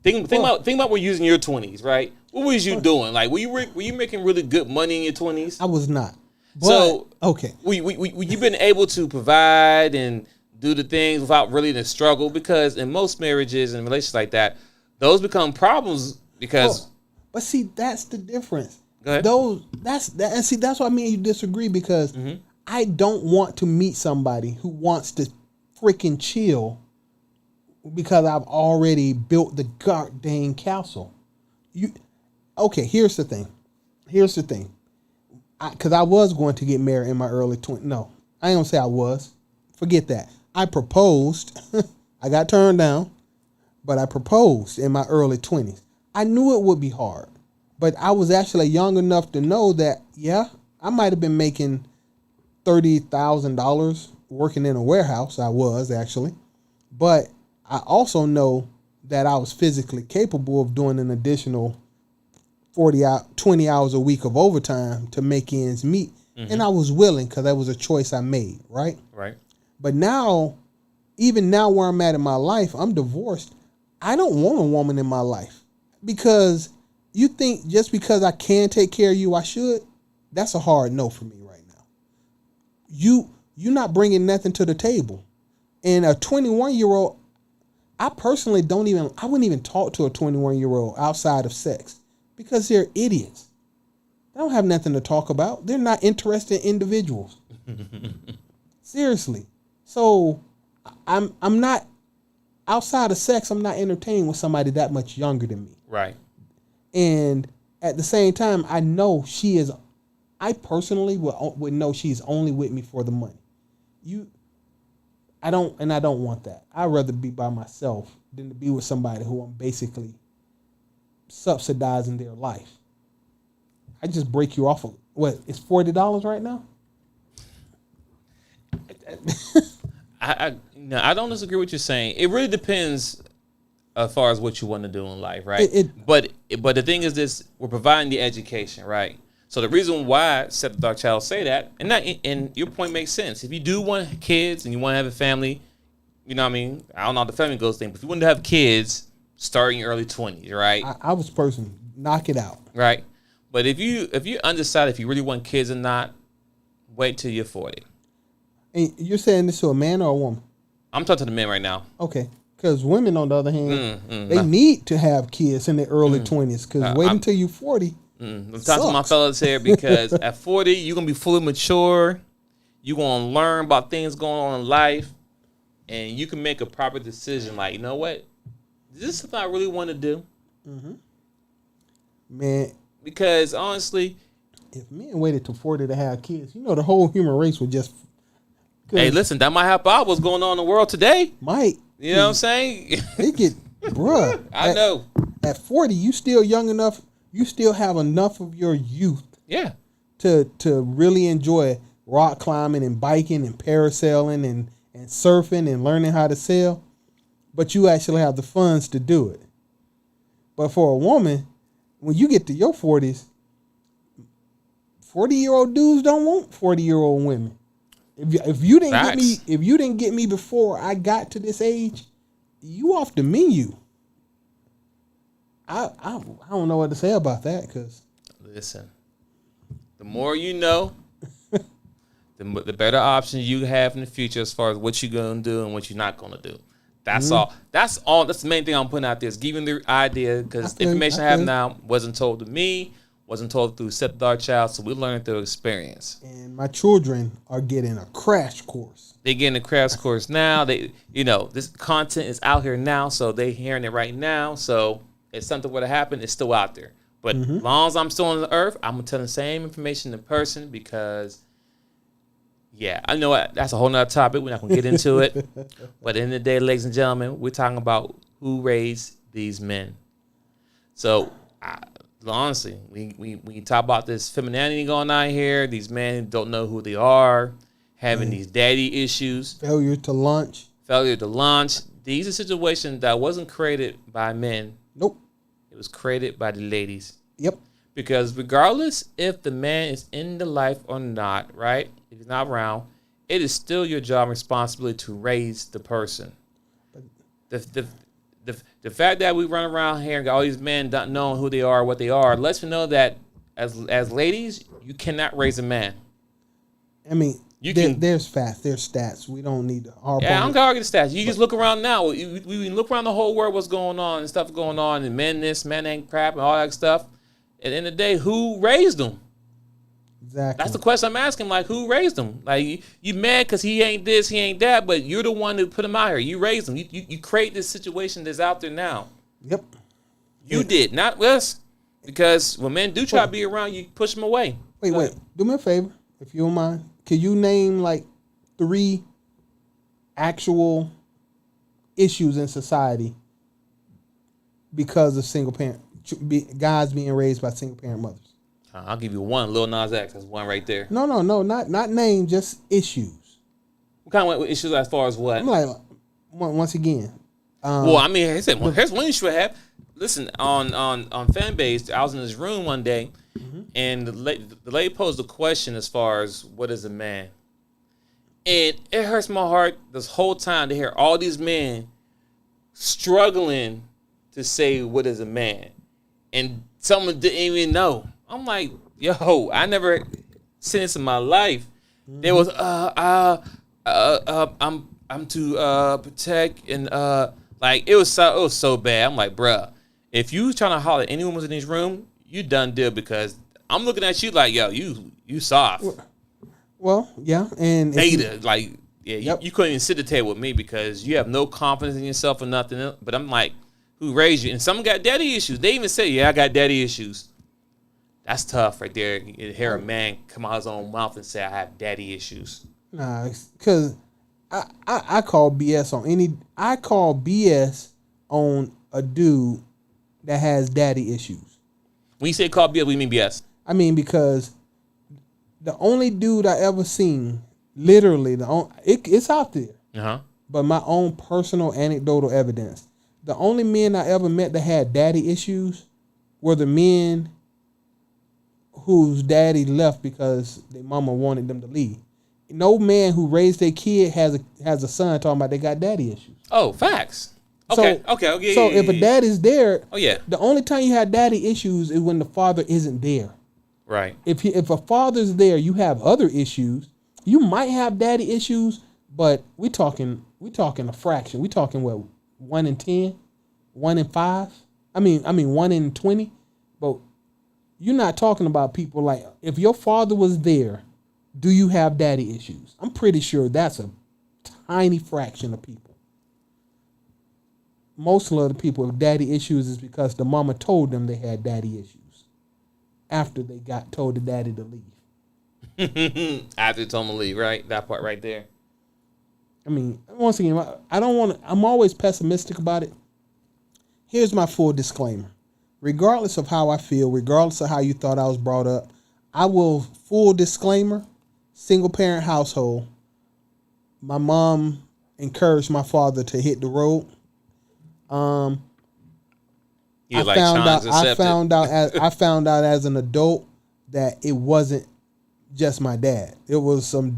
think about when you're using your 20s, right? What was you doing? Like, were you making really good money in your 20s? I was not. But, so, okay. You've been able to provide and do the things without really the struggle, because in most marriages and relations like that, those become problems because But see, that's the difference. Go ahead. And see, that's why me and you disagree because I don't want to meet somebody who wants to freaking chill because I've already built the goddamn castle. Okay, here's the thing. Because I was going to get married in my early 20s. No, I ain't gonna say I was. Forget that. I proposed. I got turned down, but I proposed in my early 20s. I knew it would be hard, but I was actually young enough to know that, yeah, I might have been making $30,000 working in a warehouse. I was actually, but I also know that I was physically capable of doing an additional 20 hours a week of overtime to make ends meet. And I was willing because that was a choice I made, right? Right. But now, even now where I'm at in my life, I'm divorced. I don't want a woman in my life because you think just because I can take care of you, I should. That's a hard no for me right now. You're not bringing nothing to the table. And a 21-year-old, I personally I wouldn't even talk to a 21-year-old outside of sex because they're idiots. They don't have nothing to talk about. They're not interested individuals. Seriously. So I'm not outside of sex. I'm not entertaining with somebody that much younger than me. Right. And at the same time, I know I personally would know she's only with me for the money. I don't want that. I'd rather be by myself than to be with somebody who I'm basically subsidizing their life. I just break you off of what? It's $40 right now? I don't disagree with what you're saying. It really depends as far as what you want to do in life, right? But the thing is this: we're providing the education, right? So the reason why Set the Dark Child say that, and your point makes sense. If you do want kids and you want to have a family, you know what I mean? I don't know how the family goes thing, but if you want to have kids, start in your early 20s, right? I was person, knock it out. Right. But if you undecided if you really want kids or not, wait till you're 40. And you're saying this to a man or a woman? I'm talking to the men right now. Okay. Because women, on the other hand, they need to have kids in their early 20s. Because wait until you're 40. I'm talking to my fellas here because at 40, you're going to be fully mature. You're going to learn about things going on in life. And you can make a proper decision like, you know what? Is this something I really want to do? Man. Because honestly, if men waited till 40 to have kids, the whole human race would just... Hey, listen, that might help out what's going on in the world today. Might. You know what I'm saying? They get... Bruh. I know. At 40, you still young enough... You still have enough of your youth, to really enjoy rock climbing and biking and parasailing and surfing and learning how to sail, but you actually have the funds to do it. But for a woman, when you get to your 40s, 40-year-old dudes don't want 40-year-old women. If you didn't get me before I got to this age, you off the menu. I don't know what to say about that because... Listen, the more you know, the better options you have in the future as far as what you're going to do and what you're not going to do. That's all. That's the main thing I'm putting out there is giving the idea because the information I have now wasn't told to me, wasn't told through Set the Dark Child, so we're learning through experience. And my children are getting a crash course. They're getting a crash course now. This content is out here now, so they're hearing it right now, so... If something would have happened, it's still out there. But as long as I'm still on the earth, I'm going to tell the same information in person because, I know that's a whole nother topic. We're not going to get into it. But at the end of the day, ladies and gentlemen, we're talking about who raised these men. So, honestly, we talk about this femininity going on here. These men don't know who they are, having these daddy issues. Failure to launch. These are situations that wasn't created by men. Nope. It was created by the ladies. Yep. Because regardless if the man is in the life or not, right? If he's not around, it is still your job and responsibility to raise the person. The fact that we run around here and got all these men not knowing who they are, what they are, lets you know that as ladies, you cannot raise a man. I mean, there's facts, there's stats. We don't need to harp on. I don't argue the stats. You just look around now. We look around the whole world, what's going on and stuff going on, and men this, men ain't crap, and all that stuff. At the end of the day, who raised them? Exactly. That's the question I'm asking. Like, who raised him? Like, you mad because he ain't this, he ain't that, but you're the one who put him out here. You raised him. You create this situation that's out there now. Yep. You did, not us. Because when men do try to be around, you push them away. Wait. Do me a favor, if you don't mind. Can you name like 3 actual issues in society because of single parent guys being raised by single parent mothers? I'll give you one. Lil Nas X. That's one right there. No, not name, just issues. What kind of issues as far as what? I'm like, once again. Well, I mean, here's one issue I have. Listen, on Fanbase, I was in this room one day, and the lady posed a question as far as what is a man. And it hurts my heart this whole time to hear all these men struggling to say what is a man. And someone didn't even know. I'm like, yo, I never seen this in my life. There was I'm to protect and like it was so bad. I'm like, bruh, if you trying to holler at anyone who's in this room, you done deal because I'm looking at you like, yo, you soft. Well, yeah, and beta, like, yeah, you couldn't even sit at the table with me because you have no confidence in yourself or nothing else. But I'm like, who raised you? And some got daddy issues. They even say, yeah, I got daddy issues. That's tough right there. You hear a man come out his own mouth and say, I have daddy issues. Nah, because I call BS on I call BS on a dude that has daddy issues. When you say call BS, what do you mean BS? I mean, because the only dude I ever seen, literally, it's out there. Uh-huh. But my own personal anecdotal evidence, the only men I ever met that had daddy issues were the men whose daddy left because their mama wanted them to leave. No man who raised their kid has a son talking about they got daddy issues. Oh, facts. Okay. So if a dad is there, the only time you have daddy issues is when the father isn't there. Right. If a father's there, you have other issues. You might have daddy issues, but we talking a fraction. We talking what, 1 in 10, 1 in 5. I mean 1 in 20. But you're not talking about people like, if your father was there, do you have daddy issues? I'm pretty sure that's a tiny fraction of people. Most of the people with daddy issues is because the mama told them they had daddy issues after they got told the daddy to leave. After they told them to leave, right? That part right there. I mean, once again, I'm always pessimistic about it. Here's my full disclaimer. Regardless of how I feel, regardless of how you thought I was brought up, I will, full disclaimer, single parent household. My mom encouraged my father to hit the road. I found out as an adult that it wasn't just my dad. It wasn't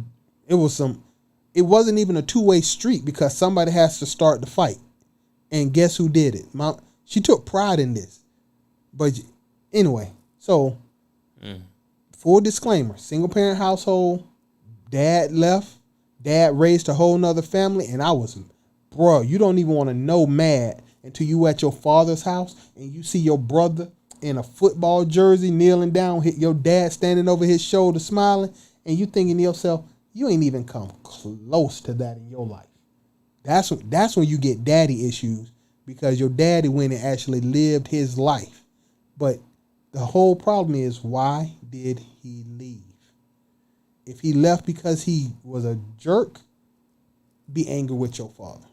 even a two-way street because somebody has to start the fight. And guess who did it? She took pride in this. But anyway, so full disclaimer, single parent household, dad left, dad raised a whole nother family, and I was, you don't even want to know mad until you at your father's house and you see your brother in a football jersey kneeling down, hit your dad standing over his shoulder smiling, and you thinking to yourself, you ain't even come close to that in your life. That's when you get daddy issues because your daddy went and actually lived his life. But the whole problem is, why did he leave? If he left because he was a jerk, be angry with your father.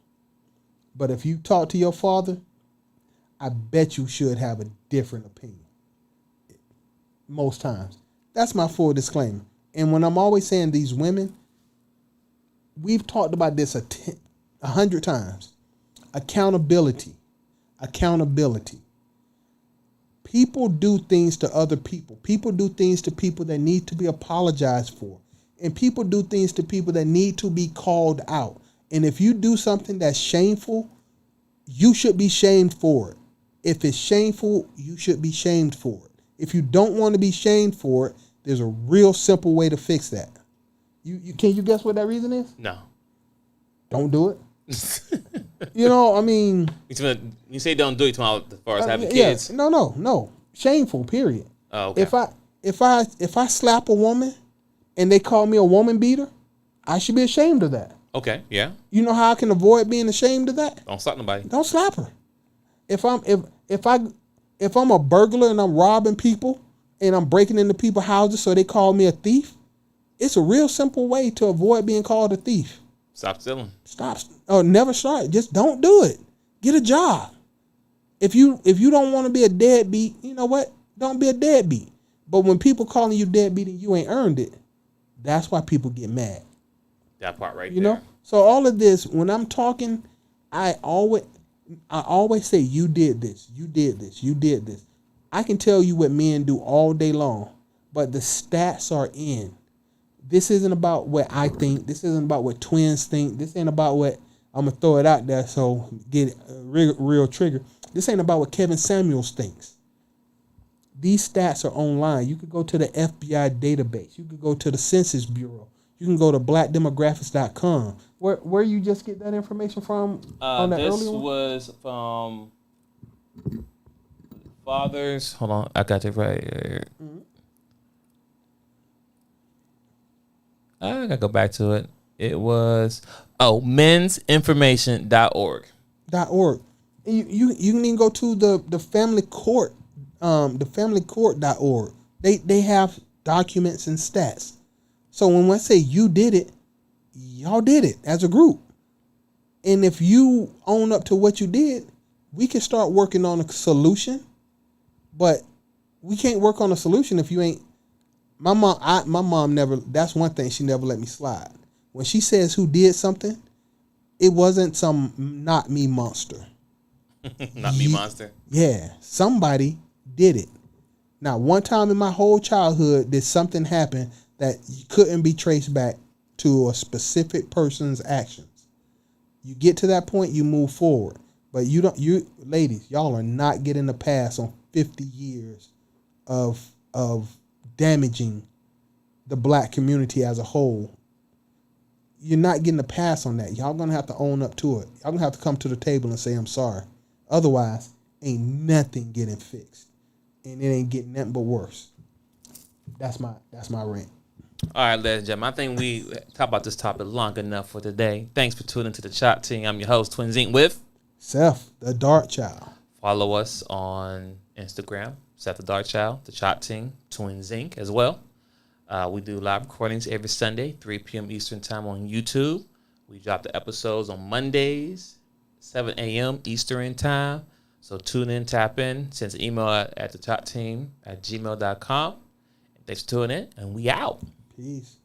But if you talk to your father, I bet you should have a different opinion. Most times. That's my full disclaimer. And when I'm always saying these women, we've talked about this 100 times. Accountability. People do things to other people. People do things to people that need to be apologized for. And people do things to people that need to be called out. And if you do something that's shameful, you should be shamed for it. If it's shameful, you should be shamed for it. If you don't want to be shamed for it, there's a real simple way to fix that. Can you guess what that reason is? No. Don't do it. I mean... You say don't do it as far as having kids. No. Shameful, period. Oh, okay. If I slap a woman and they call me a woman beater, I should be ashamed of that. Okay, yeah. You know how I can avoid being ashamed of that? Don't slap nobody. Don't slap her. If I'm a burglar and I'm robbing people and I'm breaking into people's houses so they call me a thief, it's a real simple way to avoid being called a thief. Stop stealing. Stop. Or never start. Just don't do it. Get a job. If you don't want to be a deadbeat, you know what? Don't be a deadbeat. But when people calling you deadbeat and you ain't earned it, that's why people get mad. That part right there. You know? So all of this, when I'm talking, I always say, you did this, you did this, you did this. I can tell you what men do all day long, but the stats are in. This isn't about what I think. This isn't about what twins think. This ain't about what, I'm going to throw it out there so get a real trigger. This ain't about what Kevin Samuels thinks. These stats are online. You could go to the FBI database. You could go to the Census Bureau. You can go to blackdemographics.com. Where you just get that information from on the earlier one? This was from Fathers. Hold on. I got it right here. Mm-hmm. I gotta go back to it. It was mensinformation.org. .org. You can even go to the family court, the familycourt.org. They have documents and stats. So when I say you did it, y'all did it as a group. And if you own up to what you did, we can start working on a solution. But we can't work on a solution if you ain't. My mom never, that's one thing, she never let me slide. When she says who did something, it wasn't some not me monster. Not me monster? Yeah, somebody did it. Now, one time in my whole childhood, did something happen that couldn't be traced back to a specific person's actions. You get to that point, you move forward. But you ladies, y'all are not getting a pass on 50 years of damaging the black community as a whole. You're not getting a pass on that. Y'all gonna have to own up to it. Y'all gonna have to come to the table and say, I'm sorry. Otherwise, ain't nothing getting fixed. And it ain't getting nothing but worse. That's my rant. All right, ladies and gentlemen, I think we talked about this topic long enough for today. Thanks for tuning to the Chop Team. I'm your host, twinsinc with Seth, the Dark Child. Follow us on Instagram, Seth the Dark Child, the Chop Team, twinsinc as well. We do live recordings every Sunday, 3 p.m. Eastern Time on YouTube. We drop the episodes on Mondays, 7 a.m. Eastern Time. So tune in, tap in, send an email at thechopteam@gmail.com. Thanks for tuning in, and we out. Peace.